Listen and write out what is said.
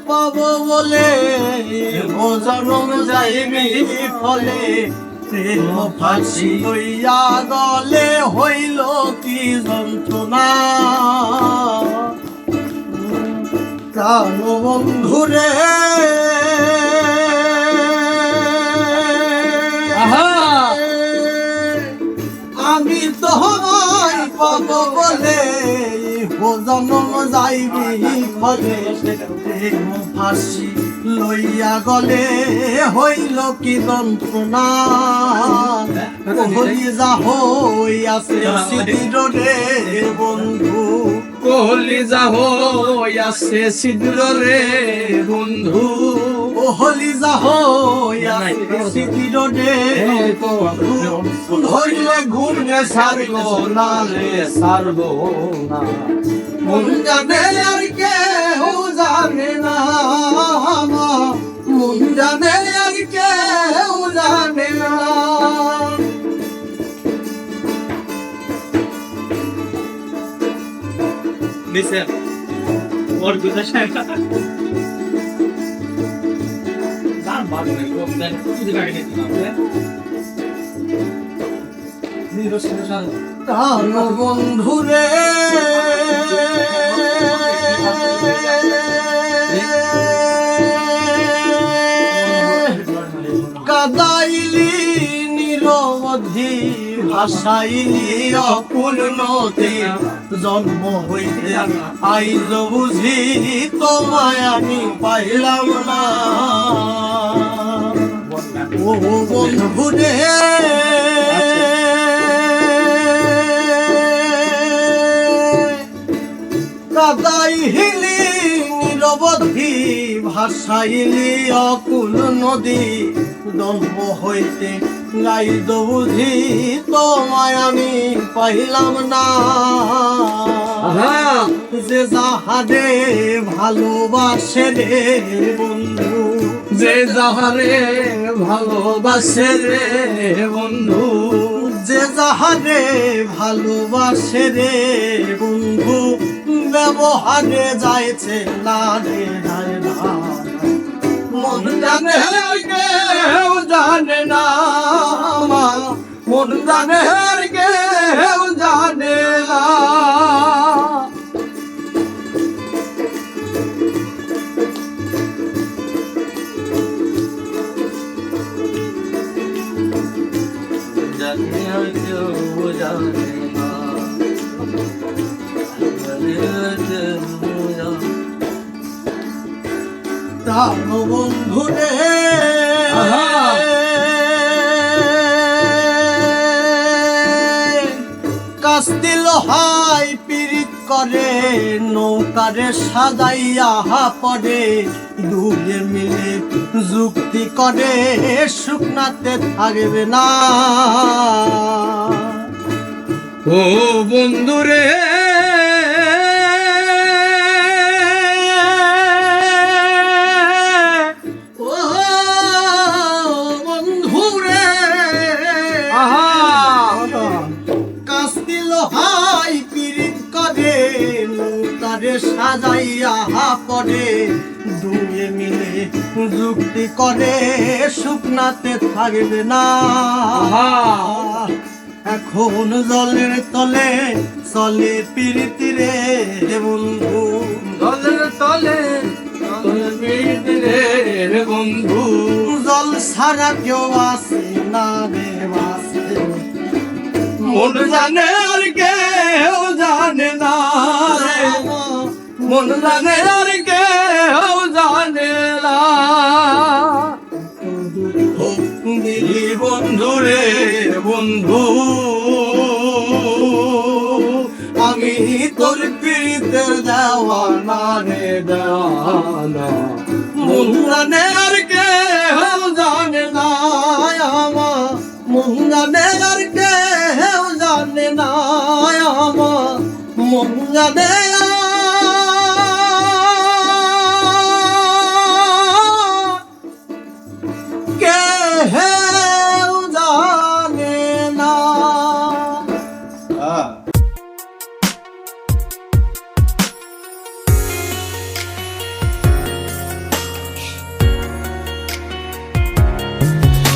পাবো বলে ও জনম যাইবি ফলে প্রেম ফাঁসি লইয়া গলে হইল কি যন্ত্রণা প্রাণ বন্ধুরে আমি তোমায় পাব বলে ও জনম যাইবি ফলে প্রেম ফাঁসি লইয়া গলে হইল কি যন্ত্রণা কহলি যা হইয়াছে সিদ্র রে বন্ধু কহলি যা হইয়াছে সিদ্র রে বন্ধু কহলি যা হইয়াছে সিদ্র রে ধরলে ঘুমে সারবো না রে সারবো না মন জানে আর কেউ জানে না মন জানে আর কেউ জানে না Listen, और गुज़श्ता है क्या? दान बात नहीं को दान कुछ दिखाई नहीं देता है। नहीं रोशन रोशन। প্রাণ বন্ধুরে কাদাইলি নিরবধি ভাসাইলি অপূর্ণতে জন্ম হইতে আইজ বুঝি তোমায় আমি পাইলাম না ও বন্ধুরে কাদাইলি নিরবধি ভাসাইলি অকুল নদী জন্ম হইতে গাইদ বুঝি তোমায় আমি পাইলাম না যে যাহারে ভালোবাসে রে বন্ধু যে যাহারে ভালোবাসে রে বন্ধু যে যাহারে ভালোবাসে রে বন্ধু ব্যবহারে যাইছে না রে না মন জানে কেউ জানে না মন জানে কেউ জানে না জানে কেউ জানে না প্রাণ বন্ধুরে কাস্তি লোহাই পীড়িত করে নৌকারে সাজাইয়া পরে দুয়ে মিলে যুক্তি করে শুকনাতে থাকবে না ও বন্ধুরে সাজাইয়া পরে দুয়ে মিলে যুক্তি করে শুকনাতে থাকবে না এখন জলের তলে চলে প্রীতি রে বন্ধু জলের তলে প্রীতি রে বন্ধু জল ছাড়া কেউ আছে না রে বাসে মন জানে আর কেউ জানে না মন জানে আর কেউ জানে না দিলি বন্ধু রে বন্ধু আমি তোর প্রীতের দেওয়ানা রে দেওয়ানা মন জানে আর কেউ জানে না আমার মন জানে আর কেউ জানে না আমার মন জানে কেউ জানে না